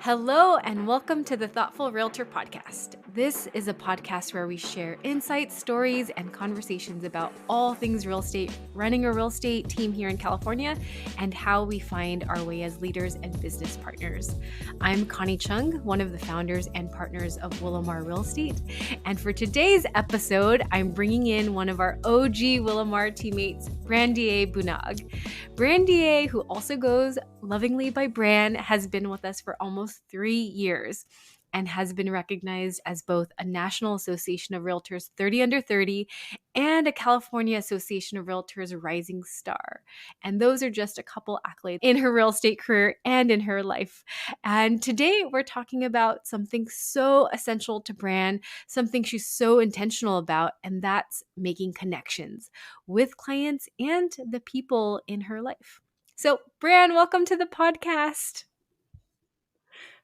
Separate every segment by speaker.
Speaker 1: Hello, and welcome to the Thoughtful Realtor podcast. This is a podcast where we share insights, stories, and conversations about all things real estate, running a real estate team here in California, and how we find our way as leaders and business partners. I'm Connie Chung, one of the founders and partners of Willowmar Real Estate. And for today's episode, I'm bringing in one of our OG Willowmar teammates, Brandea Bunnag. Brandea, who also goes lovingly by Bran, has been with us for almost 3 years and has been recognized as both a National Association of Realtors 30 Under 30 and a California Association of Realtors Rising Star. And those are just a couple accolades in her real estate career and in her life. And today we're talking about something so essential to Bran, something she's so intentional about, and that's making connections with clients and the people in her life. So, Bran, welcome to the podcast.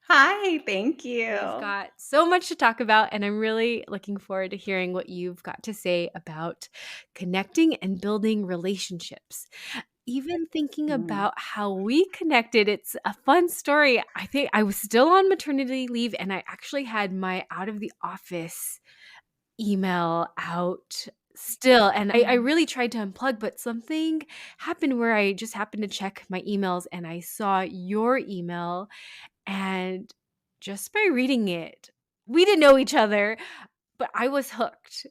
Speaker 2: Hi, thank you.
Speaker 1: We've got so much to talk about, and I'm really looking forward to hearing what you've got to say about connecting and building relationships. Even thinking about how we connected, it's a fun story. I think I was still on maternity leave, and I actually had my out of the office email out still. And I really tried to unplug, but something happened where I just happened to check my emails and I saw your email. And just by reading it, we didn't know each other, but I was hooked.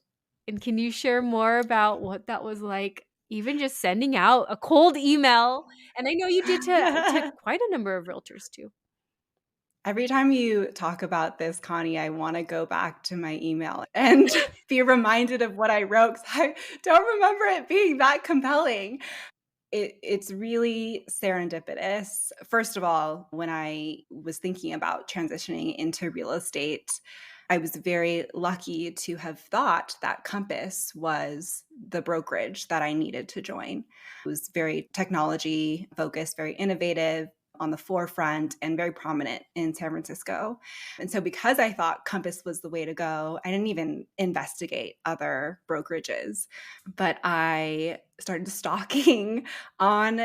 Speaker 1: And can you share more about what that was like? Even just sending out a cold email. And I know you did to quite a number of realtors too.
Speaker 2: Every time you talk about this, Connie, I want to go back to my email and be reminded of what I wrote because I don't remember it being that compelling. It's really serendipitous. First of all, when I was thinking about transitioning into real estate, I was very lucky to have thought that Compass was the brokerage that I needed to join. It was very technology focused, very innovative, on the forefront, and very prominent in San Francisco. And so because I thought Compass was the way to go, I didn't even investigate other brokerages. But I started stalking on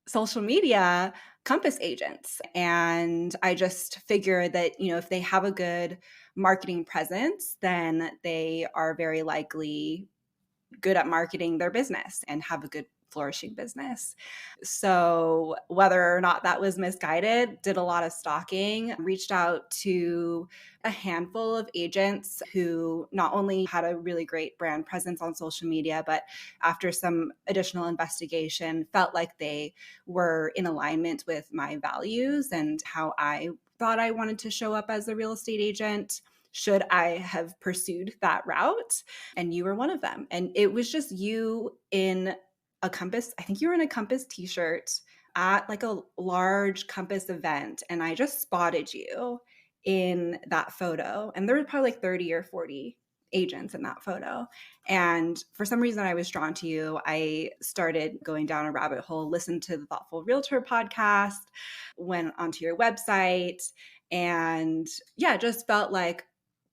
Speaker 2: social media Compass agents. And I just figured that, if they have a good marketing presence, then they are very likely good at marketing their business and have a good flourishing business. So whether or not that was misguided, did a lot of stalking, reached out to a handful of agents who not only had a really great brand presence on social media, but after some additional investigation, felt like they were in alignment with my values and how I thought I wanted to show up as a real estate agent. Should I have pursued that route? And you were one of them. And it was just you in a Compass. I think you were in a Compass t-shirt at like a large Compass event. And I just spotted you in that photo. And there were probably like 30 or 40 agents in that photo. And for some reason, I was drawn to you. I started going down a rabbit hole, listened to the Thoughtful Realtor podcast, went onto your website, and just felt like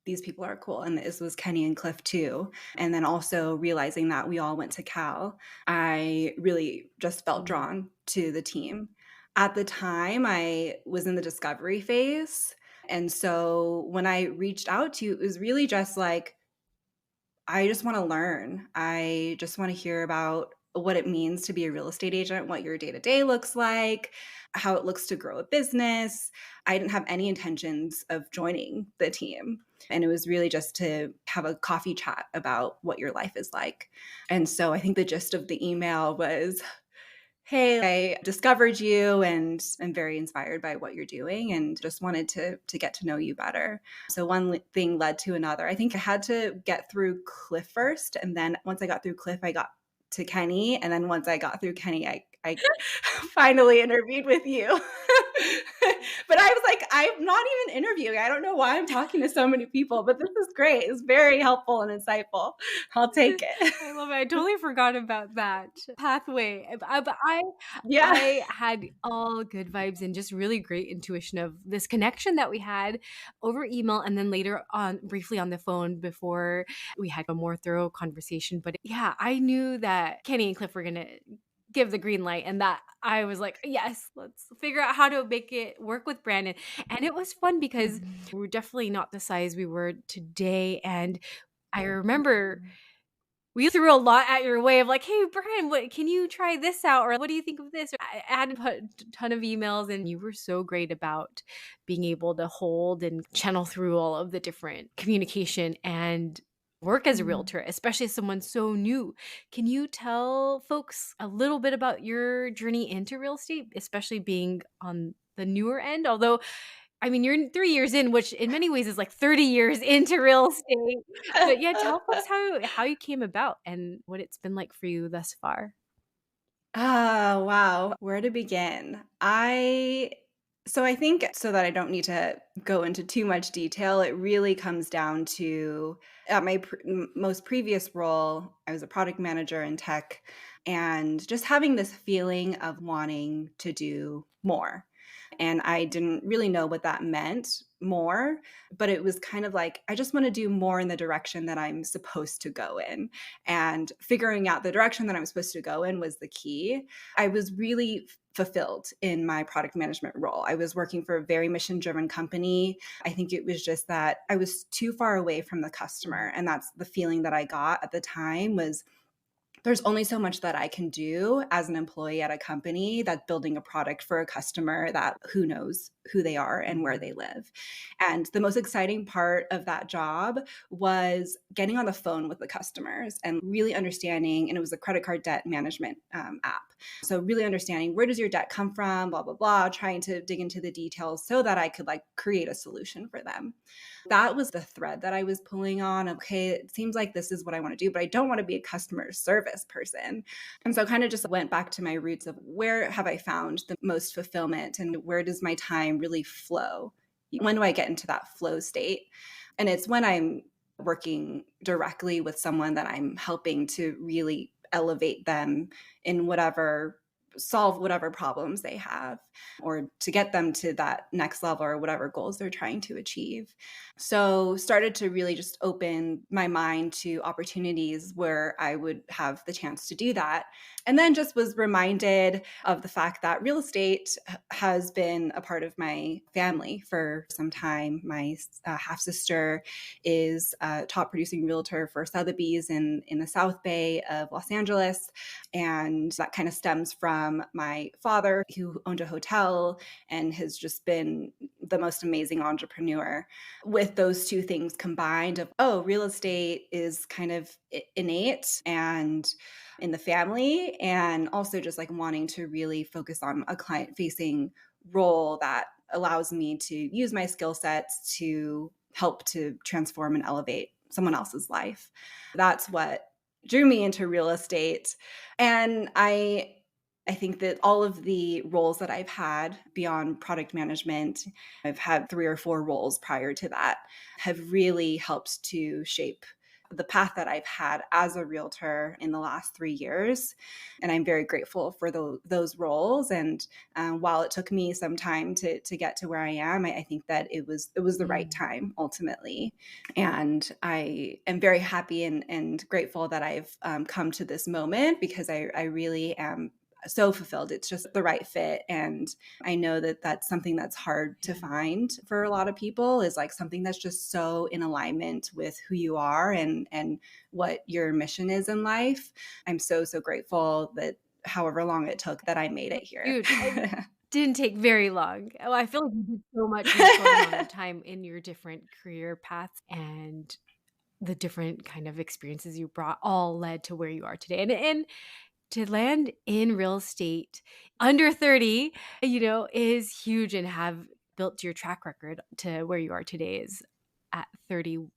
Speaker 2: these people are cool. And this was Kenny and Cliff too. And then also realizing that we all went to Cal, I really just felt drawn to the team. At the time, I was in the discovery phase. And so when I reached out to you, it was really just like, I just want to learn. I just want to hear about what it means to be a real estate agent, what your day-to-day looks like, how it looks to grow a business. I didn't have any intentions of joining the team. And it was really just to have a coffee chat about what your life is like. And so I think the gist of the email was, hey, I discovered you and I'm very inspired by what you're doing and just wanted to get to know you better. So one thing led to another. I think I had to get through Cliff first. And then once I got through Cliff, I got to Kenny. And then once I got through Kenny, I finally interviewed with you. But I was like, I'm not even interviewing. I don't know why I'm talking to so many people, but this is great. It's very helpful and insightful. I'll take it.
Speaker 1: I love it. I totally forgot about that pathway. But
Speaker 2: Yeah.
Speaker 1: I had all good vibes and just really great intuition of this connection that we had over email and then later on briefly on the phone before we had a more thorough conversation. But yeah, I knew that Kenny and Cliff were going to give the green light, and that I was like, "Yes, let's figure out how to make it work with Brandon." And it was fun because
Speaker 2: Mhm.
Speaker 1: we're definitely not the size we were today, and I remember we threw a lot at your way of like, "Hey, Brian, what can you try this out?" Or, "What do you think of this?" I had a ton of emails, and you were so great about being able to hold and channel through all of the different communication and work as a
Speaker 2: Mhm.
Speaker 1: realtor, especially as someone so new. Can you tell folks a little bit about your journey into real estate, especially being on the newer end? Although, I mean, you're 3 years in, which in many ways is like 30 years into real estate. But yeah, tell folks how you came about and what it's been like for you thus far.
Speaker 2: Oh, wow. Where to begin? I think so that I don't need to go into too much detail, it really comes down to at my most previous role, I was a product manager in tech and just having this feeling of wanting to do more. And I didn't really know what that meant more, but it was kind of like, I just want to do more in the direction that I'm supposed to go in. And figuring out the direction that I'm supposed to go in was the key. I was really fulfilled in my product management role. I was working for a very mission driven company. I think it was just that I was too far away from the customer. And that's the feeling that I got at the time was there's only so much that I can do as an employee at a company that's building a product for a customer that who knows who they are and where they live. And the most exciting part of that job was getting on the phone with the customers and really understanding, and it was a credit card debt management app. So really understanding where does your debt come from, blah, blah, blah, trying to dig into the details so that I could like create a solution for them. That was the thread that I was pulling on. Okay, it seems like this is what I want to do, but I don't want to be a customer service person. And so kind of just went back to my roots of where have I found the most fulfillment and where does my time really flow? When do I get into that flow state? And it's when I'm working directly with someone that I'm helping to really elevate them in whatever solve whatever problems they have or to get them to that next level or whatever goals they're trying to achieve. So started to really just open my mind to opportunities where I would have the chance to do that. And then just was reminded of the fact that real estate has been a part of my family for some time. My half sister is a top producing realtor for Sotheby's in the South Bay of Los Angeles. And that kind of stems from my father, who owned a hotel and has just been the most amazing entrepreneur. With those two things combined of, oh, real estate is kind of innate and in the family, and also just like wanting to really focus on a client facing role that allows me to use my skill sets to help to transform and elevate someone else's life. That's what drew me into real estate. And I think that all of the roles that I've had beyond product management, I've had 3 or 4 roles prior to that, have really helped to shape the path that I've had as a realtor in the last 3 years. And I'm very grateful for those roles. And while it took me some time to get to where I am, I think that it was the right
Speaker 1: Mm.
Speaker 2: time ultimately. And I am very happy and grateful that I've come to this moment because I really am so fulfilled. It's just the right fit. And I know that that's something that's hard to
Speaker 1: Yeah.
Speaker 2: find for a lot of people is like something that's just so in alignment with who you are and what your mission is in life. I'm so, so grateful that however long it took that I made it here.
Speaker 1: Huge. And didn't take very long. Oh, I feel like you did so much in a short amount of time in your different career paths, and the different kind of experiences you brought all led to where you are today. And to land in real estate under 30, is huge, and have built your track record to where you are today is at 30,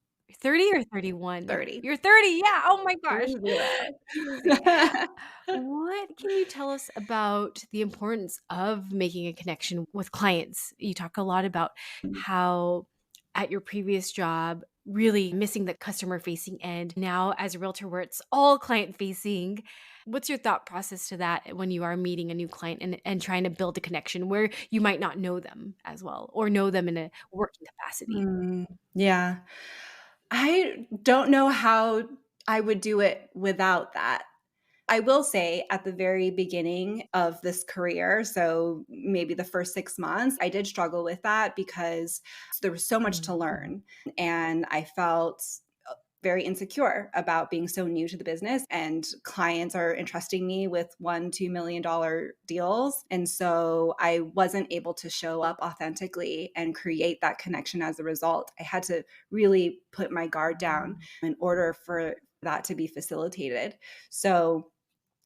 Speaker 1: 30 or 31?
Speaker 2: 30.
Speaker 1: You're 30. Yeah. Oh my gosh.
Speaker 2: 30.
Speaker 1: Crazy. What can you tell us about the importance of making a connection with clients? You talk a lot about how at your previous job, really missing the customer facing end. Now, as a realtor, where it's all client facing, what's your thought process to that when you are meeting a new client and trying to build a connection where you might not know them as well or know them in a working capacity?
Speaker 2: Mm, yeah. I don't know how I would do it without that. I will say at the very beginning of this career, so maybe the first 6 months, I did struggle with that because there was so much to
Speaker 1: Mhm.
Speaker 2: learn. And I felt very insecure about being so new to the business, and clients are entrusting me with $1-2 million deals. And so I wasn't able to show up authentically and create that connection as a result. I had to really put my guard down in order for that to be facilitated. So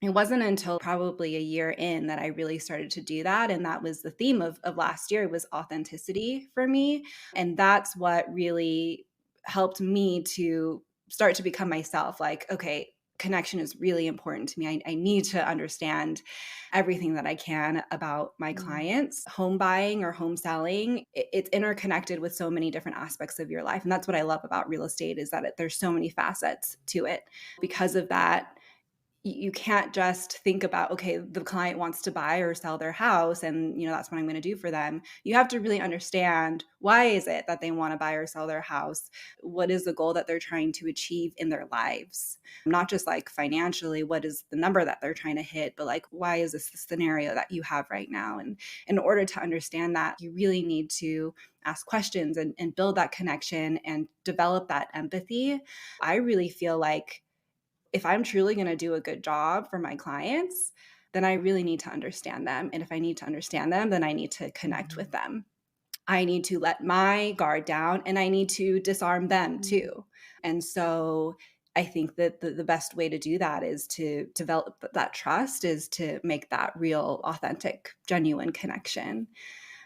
Speaker 2: it wasn't until probably a year in that I really started to do that. And that was the theme of last year, was authenticity for me. And that's what really helped me to start to become myself. Like, okay, connection is really important to me. I need to understand everything that I can about my
Speaker 1: Mm.
Speaker 2: clients. Home buying or home selling, it's interconnected with so many different aspects of your life. And that's what I love about real estate, is that there's so many facets to it. Because of that, you can't just think about, okay, the client wants to buy or sell their house, and that's what I'm going to do for them. You have to really understand, why is it that they want to buy or sell their house? What is the goal that they're trying to achieve in their lives? Not just like financially, what is the number that they're trying to hit, but like, why is this the scenario that you have right now? And in order to understand that, you really need to ask questions and build that connection and develop that empathy. I really feel like if I'm truly going to do a good job for my clients, then I really need to understand them. And if I need to understand them, then I need to connect with
Speaker 1: Mhm.
Speaker 2: them. I need to let my guard down, and I need to disarm them
Speaker 1: Mm.
Speaker 2: too. And so I think that the best way to do that is to develop that trust, is to make that real, authentic, genuine connection.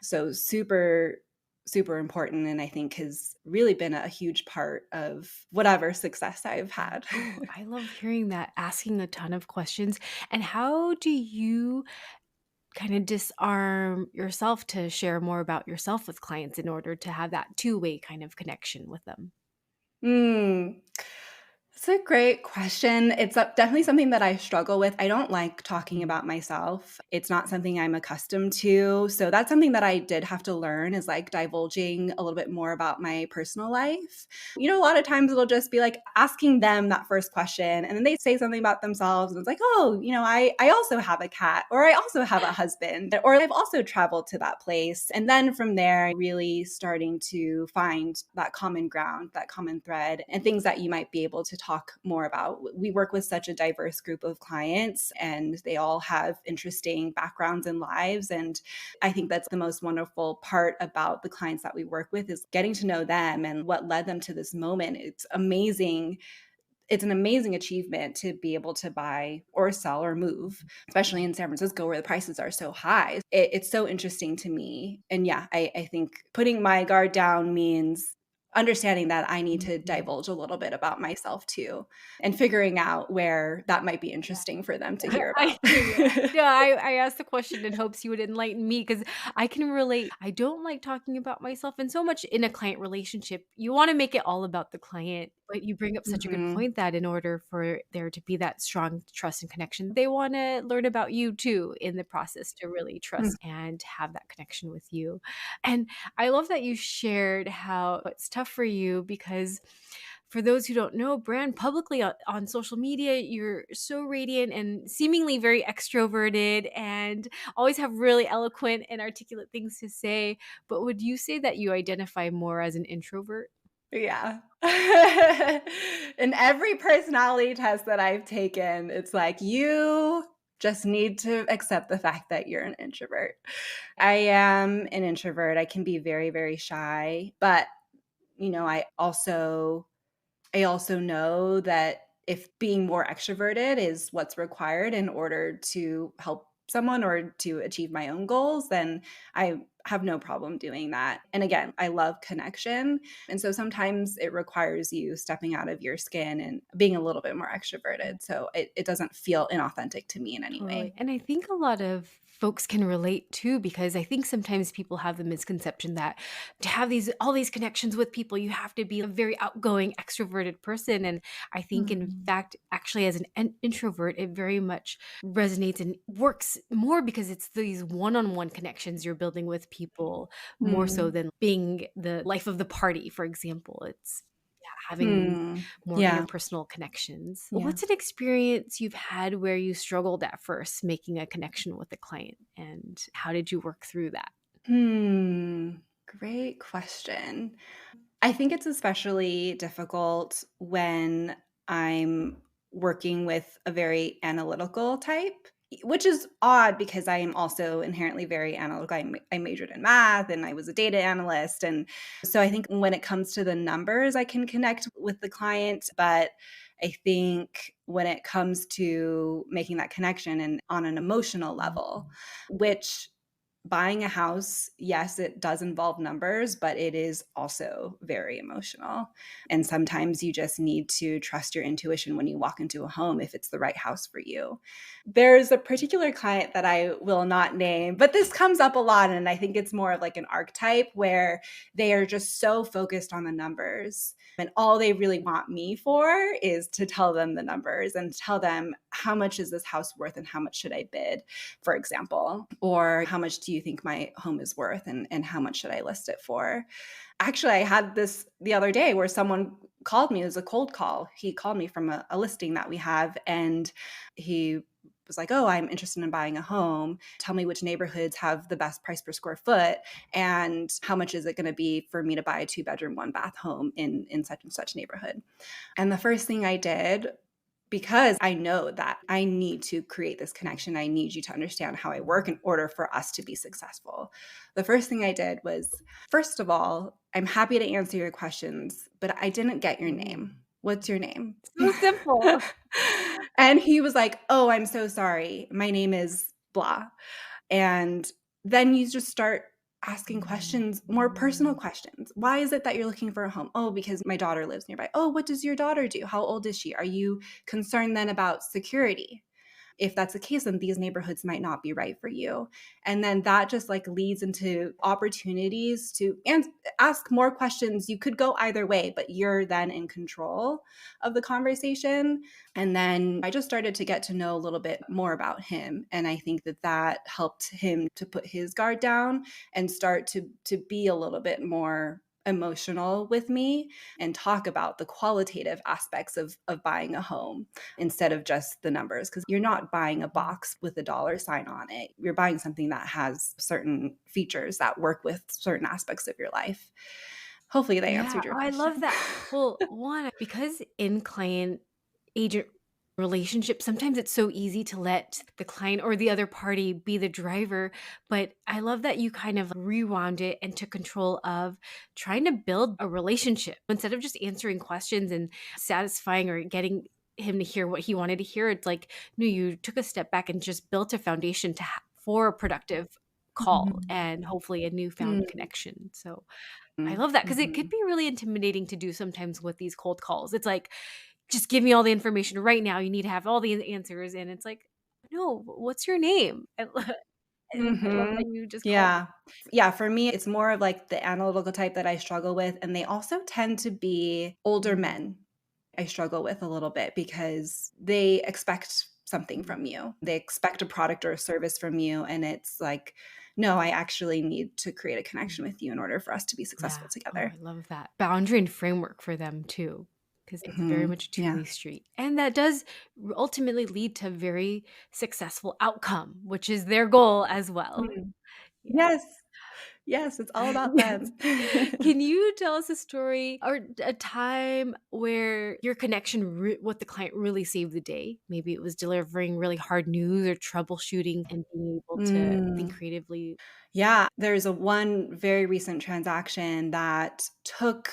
Speaker 2: So super, super important. And I think has really been a huge part of whatever success I've
Speaker 1: Yeah.
Speaker 2: had.
Speaker 1: Oh, I love hearing that, asking a ton of questions. And how do you kind of disarm yourself to share more about yourself with clients in order to have that two-way kind of connection with them?
Speaker 2: Mm. That's a great question. It's definitely something that I struggle with. I don't like talking
Speaker 1: Mm.
Speaker 2: about myself. It's not something I'm accustomed to. So that's something that I did have to learn, is like divulging a little bit more about my personal life. A lot of times it'll just be like asking them that first question, and then they say something about themselves. And it's like, oh, I also have a cat, or I also have a husband, or I've also traveled to that place. And then from there, really starting to find that common ground, that common thread, and things that you might be able to talk more about. We work with such a diverse group of clients, and they all have interesting backgrounds and lives. And I think that's the most wonderful part about the clients that we work with, is getting to know them and what led them to this moment. It's amazing. It's an amazing achievement to be able to buy or sell or move, especially in San Francisco where the prices are so high. It's so interesting to me. And yeah, I think putting my guard down means understanding that I need to
Speaker 1: Mhm.
Speaker 2: divulge a little bit about myself too, and figuring out where that might be
Speaker 1: Yeah.
Speaker 2: interesting for them to hear
Speaker 1: I
Speaker 2: about.
Speaker 1: hear you. No, I asked the question in hopes you would enlighten me because I can relate. I don't like talking about myself, and so much in a client relationship, you wanna make it all about the client, but you bring up such a good
Speaker 2: Mhm.
Speaker 1: point that in order for there to be that strong trust and connection, they wanna learn about you too in the process to really
Speaker 2: Mhm.
Speaker 1: trust and have that connection with you. And I love that you shared how it's tough for you because for those who don't know, Bran, publicly on social media, you're so radiant and seemingly very extroverted and always have really eloquent and articulate things to say. But would you say that you identify more as an introvert?
Speaker 2: Yeah. In every personality test that I've taken, it's like, you just need to accept the fact that you're an introvert. I am an introvert. I can be very, very shy, but you know, I also I also know that if being more extroverted is what's required in order to help someone or to achieve my own goals, then I have no problem doing that. And again, I love connection. And so sometimes it requires you stepping out of your skin and being a little bit more extroverted. So it doesn't feel inauthentic to me in any
Speaker 1: Totally.
Speaker 2: way.
Speaker 1: And I think a lot of folks can relate too, because I think sometimes people have the misconception that to have all these connections with people, you have to be a very outgoing, extroverted person. And I think, in
Speaker 2: Mhm.
Speaker 1: fact, actually, as an introvert, it very much resonates and works more because it's these one on one connections you're building with people more so
Speaker 2: Mm.
Speaker 1: than being the life of the party, for example. It's, yeah. having these
Speaker 2: Hmm.
Speaker 1: more
Speaker 2: Yeah.
Speaker 1: interpersonal connections.
Speaker 2: Yeah.
Speaker 1: What's an experience you've had where you struggled at first making a connection with a client, and how did you work through that?
Speaker 2: Great question. I think it's especially difficult when I'm working with a very analytical type, which is odd because I am also inherently very analytical. I majored in math and I was a data analyst. And so I think when it comes to the numbers, I can connect with the client. But I think when it comes to making that connection and on an emotional level, which buying a house, yes, it does involve numbers, but it is also very emotional. And sometimes you just need to trust your intuition when you walk into a home if it's the right house for you. There's a particular client that I will not name, but this comes up a lot. And I think it's more of like an archetype where they are just so focused on the numbers. And all they really want me for is to tell them the numbers and tell them how much is this house worth and how much should I bid, for example, or how much do you think my home is worth and how much should I list it for? Actually, I had this the other day where someone called me. It was a cold call. He called me from a listing that we have, and he was like, "Oh, I'm interested in buying a home. Tell me which neighborhoods have the best price per square foot, and how much is it going to be for me to buy a 2-bedroom, 1-bath home in such and such neighborhood?" And the first thing I did, because I know that I need to create this connection, I need you to understand how I work in order for us to be successful. The first thing I did was, first of all, I'm happy to answer your questions, but I didn't get your
Speaker 1: Mm.
Speaker 2: name. What's your name?
Speaker 1: So simple.
Speaker 2: And he was like, "Oh, I'm so sorry. My name is blah." And then you just start asking questions, more personal questions. Why is it that you're looking for a home? Oh, because my daughter lives nearby. Oh, what does your daughter do? How old is she? Are you concerned then about security? If that's the case, then these neighborhoods might not be right for you. And then that just like leads into opportunities to ask more questions. You could go either way, but you're then in control of the conversation. And then I just started to get to know a little bit more about him. And I think that that helped him to put his guard down and start to be a little bit more emotional with me and talk about the qualitative aspects of buying a home instead of just the numbers, because you're not buying a box with a dollar sign on it. You're buying something that has certain features that work with certain aspects of your life. Hopefully they
Speaker 1: Yeah.
Speaker 2: answered your
Speaker 1: Oh, I
Speaker 2: question.
Speaker 1: love that. Well, one, because in client agent relationship, sometimes it's so easy to let the client or the other party be the driver. But I love that you kind of rewound it and took control of trying to build a relationship instead of just answering questions and satisfying or getting him to hear what he wanted to hear. It's like, no, you took a step back and just built a foundation for a productive call
Speaker 2: Mhm.
Speaker 1: and hopefully a newfound
Speaker 2: Mhm.
Speaker 1: connection. So I love that because it could
Speaker 2: Mhm.
Speaker 1: be really intimidating to do sometimes with these cold calls. It's like, just give me all the information right now. You need to have all the answers. And it's like, no, what's your name? I love
Speaker 2: Mhm.
Speaker 1: that you just called.
Speaker 2: Yeah. Yeah, for me, it's more of like the analytical type that I struggle with, and they also tend to be older
Speaker 1: Mm,
Speaker 2: men. I struggle with a little bit because they expect something
Speaker 1: mm,
Speaker 2: from you. They expect a product or a service from you, and it's like, "No, I actually need to create a
Speaker 1: mm.
Speaker 2: connection with you in order for us to be
Speaker 1: Yeah.
Speaker 2: successful
Speaker 1: Oh,
Speaker 2: together."
Speaker 1: I love that. Boundary and framework for them too, because it's very
Speaker 2: Mhm.
Speaker 1: much a
Speaker 2: Yeah.
Speaker 1: two-way street. And that does ultimately lead to very successful outcome, which is their goal as well.
Speaker 2: Mm.
Speaker 1: Yeah.
Speaker 2: Yes. Yes, it's all about
Speaker 1: Yes.
Speaker 2: them.
Speaker 1: Can you tell us a story or a time where your connection with the client really saved the day? Maybe it was delivering really hard news or troubleshooting and being able to think
Speaker 2: Mm.
Speaker 1: creatively.
Speaker 2: Yeah, there's a one very recent transaction that took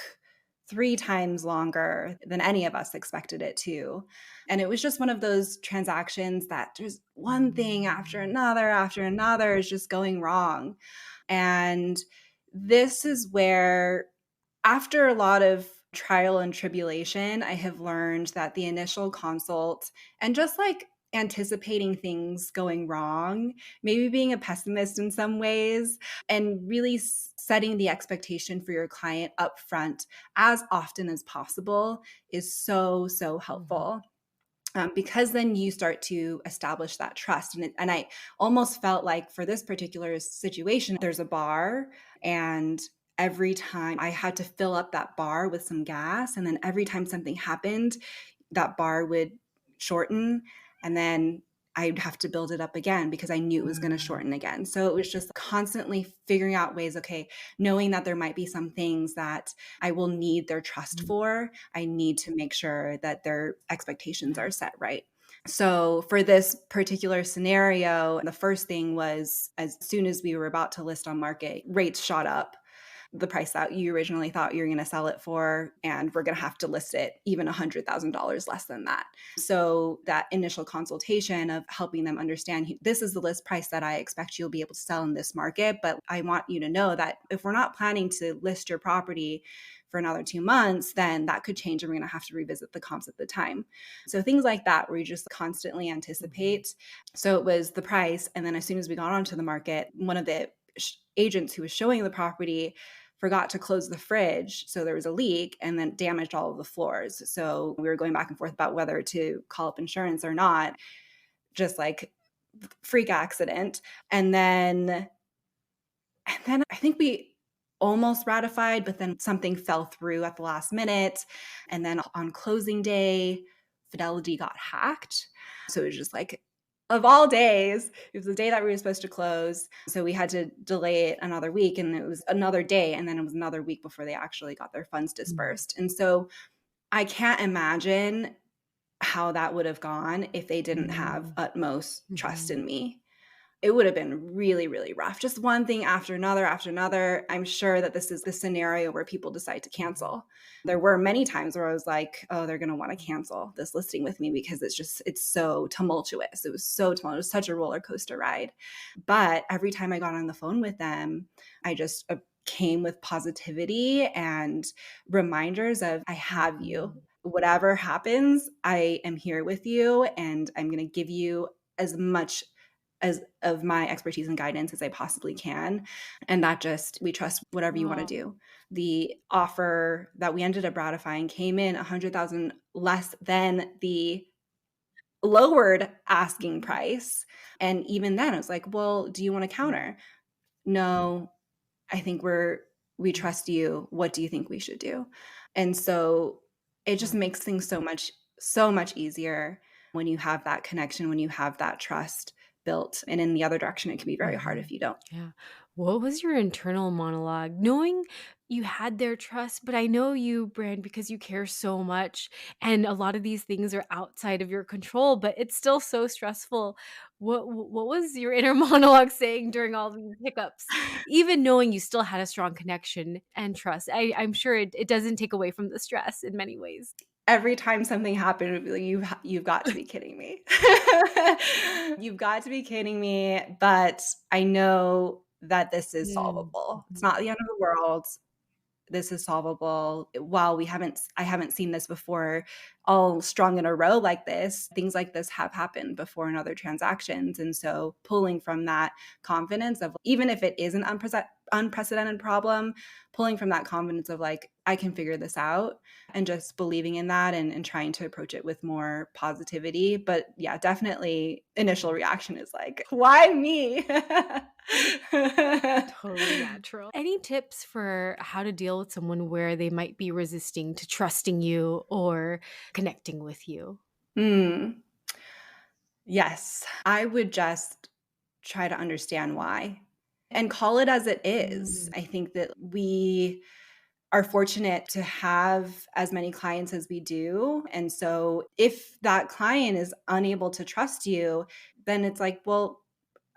Speaker 2: 3 times longer than any of us expected it to, and it was just one of those transactions that just one thing after another is just going wrong, and this is where, after a lot of trial and tribulation, I have learned that the initial consult and just like anticipating things going wrong, maybe being a pessimist in some ways, and really setting the expectation for your client up front as often as possible is so, so
Speaker 1: Mhm.
Speaker 2: helpful. Because then you start to establish that trust. And I almost felt like for this particular situation, there's a bar and every time I had to fill up that bar with some gas. And then every time something happened, that bar would shorten. And then I'd have to build it up again because I knew it was going to shorten again. So it was just constantly figuring out ways, okay, knowing that there might be some things that I will need their trust for. I need to make sure that their expectations are set right. So for this particular scenario, the first thing was as soon as we were about to list on market, rates shot up. The price that you originally thought you were going to sell it for, and we're going to have to list it even $100,000 less than that. So that initial consultation of helping them understand, this is the list price that I expect you'll be able to sell in this market, but I want you to know that if we're not planning to list your property for another 2 months, then that could change and we're going to have to revisit the comps at the time. So things like that where you just constantly anticipate. So it was the price. And then as soon as we got onto the market, one of the agents who was showing the property forgot to close the fridge. So there was a leak and then damaged all of the floors. So we were going back and forth about whether to call up insurance or not, just like freak accident. And then I think we almost ratified, but then something fell through at the last minute. And then on closing day, Fidelity got hacked. So it was just like, of all days, it was the day that we were supposed to close. So we had to delay it another week, and it was another day. And then it was another week before they actually got their funds dispersed. And so I can't imagine how that would have gone if they didn't have utmost trust in me. It would have been really, really rough. Just one thing after another after another. I'm sure that this is the scenario where people decide to cancel. There were many times where I was like, oh, they're going to want to cancel this listing with me because it's so tumultuous. It was so tumultuous. It was such a roller coaster ride. But every time I got on the phone with them, I just came with positivity and reminders of, I have you. Whatever happens, I am here with you, and I'm going to give you as much as of my expertise and guidance as I possibly can. And that we trust whatever you want to do. The offer that we ended up ratifying came in $100,000 less than the lowered asking price. And even then I was like, well, do you want to counter? No, I think we trust you. What do you think we should do? And so it just makes things so much easier when you have that connection, when you have that trust built. And in the other direction, it can be very hard if you don't.
Speaker 1: Yeah. What was your internal monologue? Knowing you had their trust, but I know you, Bran, because you care so much, and a lot of these things are outside of your control, but it's still so stressful. What was your inner monologue saying during all these hiccups? Even knowing you still had a strong connection and trust, I'm sure it doesn't take away from the stress in many ways.
Speaker 2: Every time something happened, it would be like, you've got to be kidding me. You've got to be kidding me. But I know that this is solvable. It's not the end of the world. This is solvable. While I haven't seen this before all strung in a row like this, things like this have happened before in other transactions. And so pulling from that confidence of, even if it is an unprecedented problem, pulling from that confidence of like, I can figure this out, and just believing in that and trying to approach it with more positivity. But yeah, definitely initial reaction is like, why me?
Speaker 1: Totally natural. Any tips for how to deal with someone where they might be resisting to trusting you or connecting with you?
Speaker 2: Yes, I would just try to understand why and call it as it is. I think that we are fortunate to have as many clients as we do. And so if that client is unable to trust you, then it's like, well,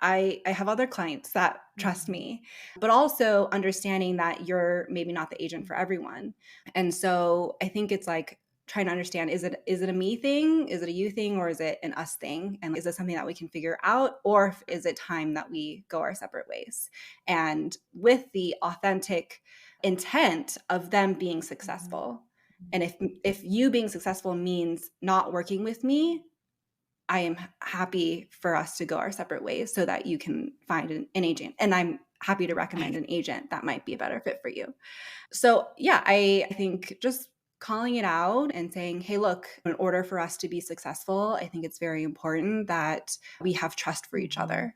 Speaker 2: I have other clients that trust me, but also understanding that you're maybe not the agent for everyone. And so I think it's like trying to understand, is it a me thing? Is it a you thing? Or is it an us thing? And is it something that we can figure out? Or is it time that we go our separate ways? And with the authentic intent of them being successful. And if you being successful means not working with me, I am happy for us to go our separate ways so that you can find an agent. And I'm happy to recommend an agent that might be a better fit for you. So yeah, I think just calling it out and saying, hey, look, in order for us to be successful, I think it's very important that we have trust for each other.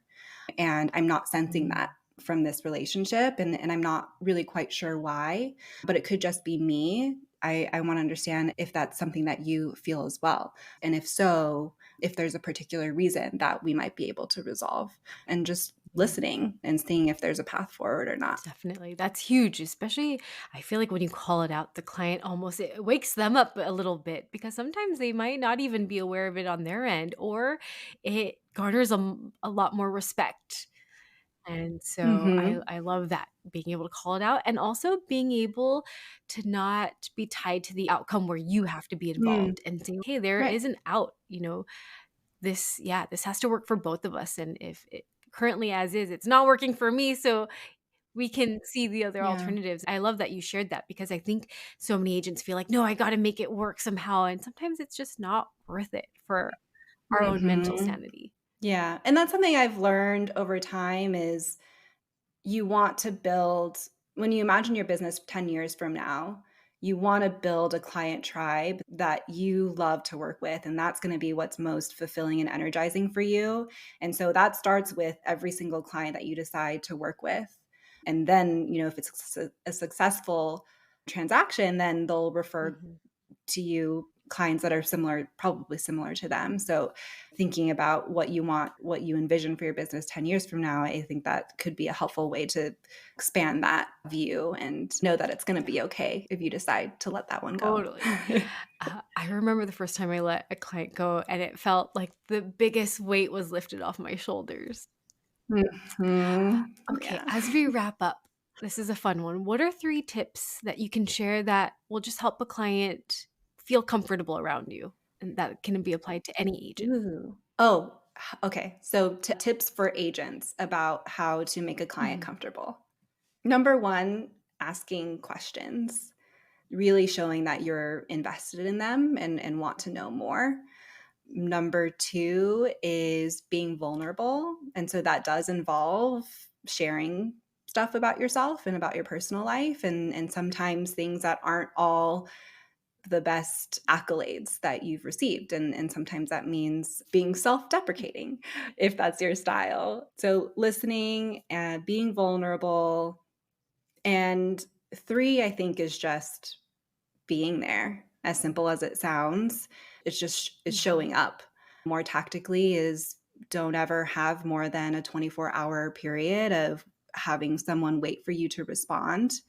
Speaker 2: And I'm not sensing that from this relationship, and I'm not really quite sure why, but it could just be me. I want to understand if that's something that you feel as well. And if so, if there's a particular reason that we might be able to resolve, and just
Speaker 1: Yeah.
Speaker 2: listening and seeing if there's a path forward or not.
Speaker 1: Definitely. That's huge, especially I feel like when you call it out, the client almost it wakes them up a little bit because sometimes they might not even be aware of it on their end, or it garners a lot more respect. And so
Speaker 2: Mm-hmm.
Speaker 1: I love that being able to call it out and also being able to not be tied to the outcome where you have to be
Speaker 2: Mm,
Speaker 1: involved and saying, hey, there
Speaker 2: right.
Speaker 1: is an out, this, yeah, this has to work for both of us. And if it currently as is, it's not working for me. So we can see the other
Speaker 2: Yeah.
Speaker 1: alternatives. I love that you shared that because I think so many agents feel like, no, I got to make it work somehow. And sometimes it's just not worth it for our own mental
Speaker 2: Mm-hmm.
Speaker 1: sanity.
Speaker 2: Yeah. And that's something I've learned over time is you want to build, when you imagine your business 10 years from now, you want to build a client tribe that you love to work with. And that's going to be what's most fulfilling and energizing for you. And so that starts with every single client that you decide to work with. And then, if it's a successful transaction, then they'll refer
Speaker 1: Mhm.
Speaker 2: to you clients that are similar, probably similar to them. So thinking about what you want, what you envision for your business 10 years from now, I think that could be a helpful way to expand that view and know that it's going to be okay if you decide to let that one go.
Speaker 1: Totally. I remember the first time I let a client go, and it felt like the biggest weight was lifted off my shoulders.
Speaker 2: Mhm.
Speaker 1: Okay,
Speaker 2: Yeah.
Speaker 1: as we wrap up, this is a fun one. What are 3 tips that you can share that will just help a client feel comfortable around you and that can be applied to any agent?
Speaker 2: Ooh. Oh, okay. So tips for agents about how to make a client
Speaker 1: Mhm.
Speaker 2: comfortable. Number one, asking questions, really showing that you're invested in them and want to know more. Number two is being vulnerable. And so that does involve sharing stuff about yourself and about your personal life, and sometimes things that aren't all the best accolades that you've received. And sometimes that means being self deprecating if that's your style. So listening and being vulnerable. And three, I think, is just being there. As simple as it sounds, it's
Speaker 1: Mhm.
Speaker 2: showing up. More tactically is don't ever have more than a 24-hour period of having someone wait for you to respond.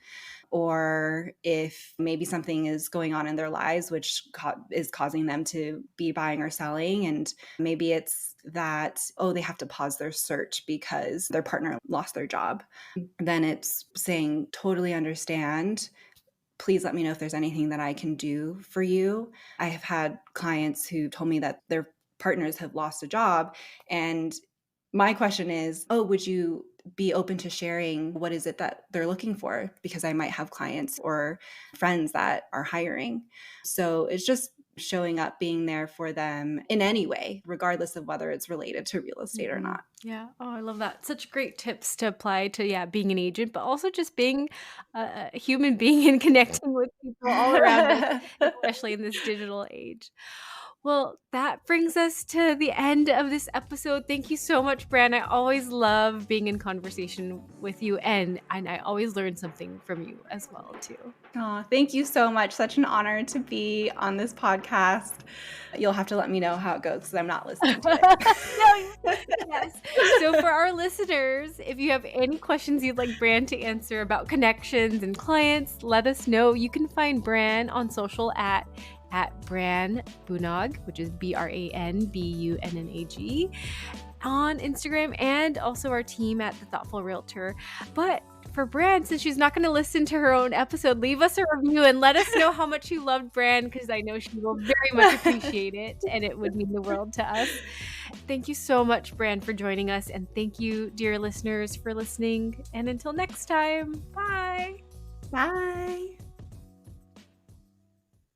Speaker 2: Or if maybe something is going on in their lives which is causing them to be buying or selling, and maybe it's that, oh, they have to pause their search because their partner lost their job, then it's saying, totally understand, please let me know if there's anything that I can do for you. I have had clients who told me that their partners have lost a job. And my question is, oh, would you be open to sharing what is it that they're looking for? Because I might have clients or friends that are hiring. So it's just showing up, being there for them in any way, regardless of whether it's related to real estate or
Speaker 1: Mhm.
Speaker 2: not.
Speaker 1: Yeah. Oh, I love that. Such great tips to apply to, yeah, being an agent, but also just being a human being and connecting with people all around us, especially in this digital age. Well, that brings us to the end of this episode. Thank you so much, Bran. I always love being in conversation with you, and I always learn something from you as well, too.
Speaker 2: Oh, thank you so much. Such an honor to be on this podcast. You'll have to let me know how it goes because I'm not listening to
Speaker 1: No,
Speaker 2: it.
Speaker 1: yes. So for our listeners, if you have any questions you'd like Bran to answer about connections and clients, let us know. You can find Bran on social at Bran Bunnag, which is BranBunnag, on Instagram, and also our team at the Thoughtful Realtor. But for Bran, since she's not going to listen to her own episode, leave us a review and let us know how much you loved Bran, because I know she will very much appreciate it and it would mean the world to us. Thank you so much, Bran, for joining us. And thank you, dear listeners, for listening. And until next time, bye.
Speaker 2: Bye.